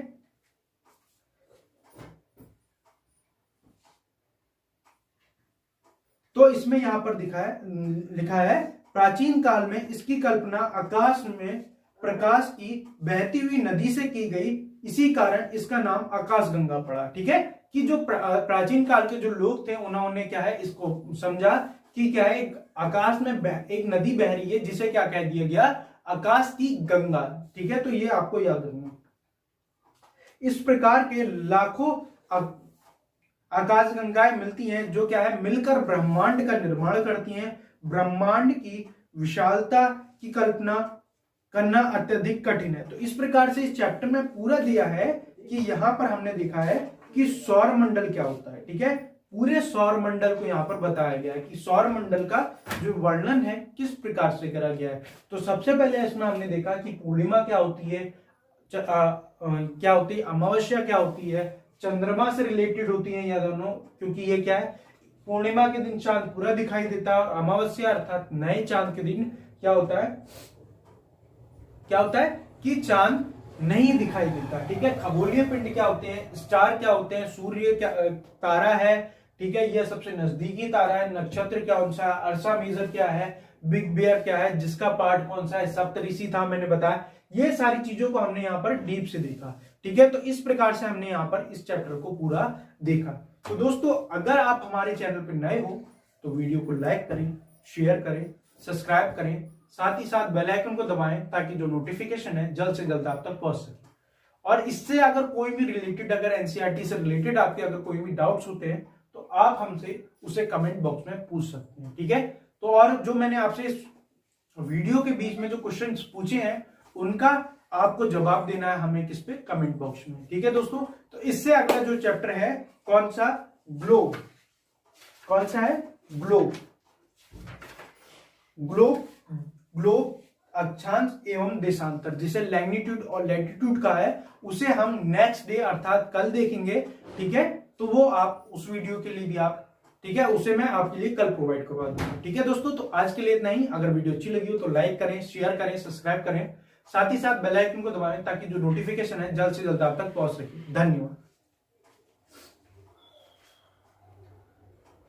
तो इसमें यहां पर लिखा है प्राचीन काल में इसकी कल्पना आकाश में प्रकाश की बहती हुई नदी से की गई, इसी कारण इसका नाम आकाशगंगा पड़ा। ठीक है, कि जो प्राचीन काल के जो लोग थे उन्होंने क्या है इसको समझा कि क्या है एक आकाश में एक नदी बह रही है जिसे क्या कह दिया गया, आकाश की गंगा। ठीक है, तो ये आपको याद रखना। इस प्रकार के लाखों आकाशगंगाएं मिलती हैं जो क्या है मिलकर ब्रह्मांड का निर्माण करती हैं। ब्रह्मांड की विशालता की कल्पना करना अत्यधिक कठिन है। तो इस प्रकार से इस चैप्टर में पूरा दिया है कि यहां पर हमने देखा है कि सौर मंडल क्या होता है। ठीक है, पूरे सौर मंडल को यहां पर बताया गया है कि सौर मंडल का जो वर्णन है किस प्रकार से करा गया है। तो सबसे पहले इसमें हमने देखा कि पूर्णिमा क्या होती है, क्या होती है, अमावस्या क्या होती है, चंद्रमा से रिलेटेड होती है यह दोनों, क्योंकि ये क्या है पूर्णिमा के दिन चांद पूरा दिखाई देता है और अमावस्या अर्थात नए चांद के दिन क्या होता है कि चांद नहीं दिखाई देता। ठीक है, खगोलीय पिंड क्या होते हैं, स्टार क्या होते हैं, सूर्य क्या तारा है। ठीक है, यह सबसे नजदीकी तारा है। नक्षत्र क्या कौन सा है, अर्सा मेजर क्या है, बिग बेयर क्या है, जिसका पार्ट कौन सा है, सप्तऋषि था मैंने बताया। ये सारी चीजों को हमने यहाँ पर डीप से देखा। ठीक है, तो इस प्रकार से हमने यहाँ पर इस चैप्टर को पूरा देखा। तो दोस्तों अगर आप हमारे चैनल पर नए हो तो वीडियो को लाइक करें, शेयर करें, सब्सक्राइब करें, साथ ही साथ बेल आइकन को दबाएं ताकि जो नोटिफिकेशन है जल्द से जल्द आप तक पहुंच सके। और इससे अगर कोई भी रिलेटेड, अगर एनसीईआरटी से रिलेटेड आपके अगर कोई भी डाउट्स होते हैं तो आप हमसे उसे कमेंट बॉक्स में पूछ सकते हैं। ठीक है, तो और जो मैंने आपसे इस वीडियो के बीच में जो क्वेश्चन पूछे हैं उनका आपको जवाब देना है हमें किस पे, कमेंट बॉक्स में। ठीक है दोस्तों, तो इससे अगला जो चैप्टर है कौन सा, ग्लोब। कौन सा है, ग्लोब। ग्लोब अक्षांश एवं देशांतर, जिसे लैंगिट्यूड और लैटिट्यूड का है, उसे हम नेक्स्ट डे अर्थात कल देखेंगे। ठीक है, तो वो आप उस वीडियो के लिए भी आप, ठीक है, उसे मैं आपके लिए कल प्रोवाइड करवा दूंगा। ठीक है दोस्तों, तो आज के लिए इतना ही। अगर वीडियो अच्छी लगी हो तो लाइक करें, शेयर करें, सब्सक्राइब करें, साथ ही साथ बेल आइकन को दबाएं ताकि जो नोटिफिकेशन है जल्द से जल्द आप तक पहुंच सके। धन्यवाद।